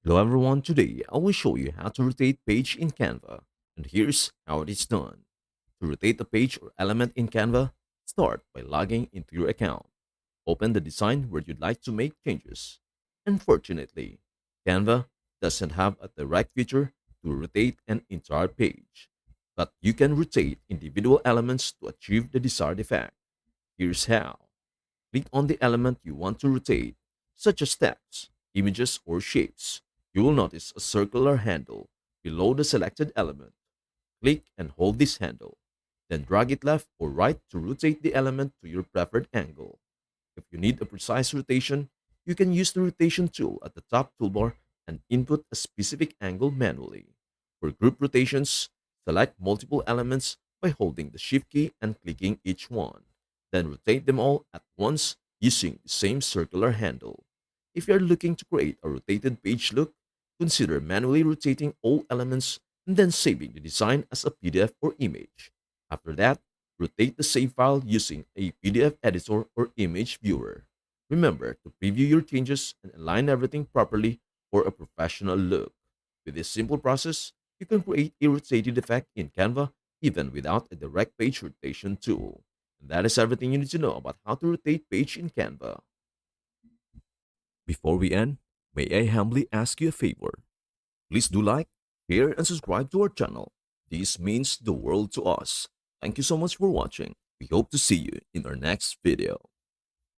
Hello everyone, today I will show you how to rotate page in Canva. And here's how it is done. To rotate a page or element in Canva, start by logging into your account. Open the design where you'd like to make changes. Unfortunately, Canva doesn't have a direct feature to rotate an entire page, but you can rotate individual elements to achieve the desired effect. Here's how. Click on the element you want to rotate, such as text, images, or shapes. You will notice a circular handle below the selected element. Click and hold this handle. Then drag it left or right to rotate the element to your preferred angle. If you need a precise rotation, you can use the rotation tool at the top toolbar and input a specific angle manually. For group rotations, select multiple elements by holding the Shift key and clicking each one. Then rotate them all at once using the same circular handle. If you are looking to create a rotated page look, consider manually rotating all elements and then saving the design as a PDF or image. After that, rotate the save file using a PDF editor or image viewer. Remember to preview your changes and align everything properly for a professional look. With this simple process, you can create a rotated effect in Canva even without a direct page rotation tool. And that is everything you need to know about how to rotate page in Canva. Before we end, may I humbly ask you a favor? Please do like, share, and subscribe to our channel. This means the world to us. Thank you so much for watching. We hope to see you in our next video.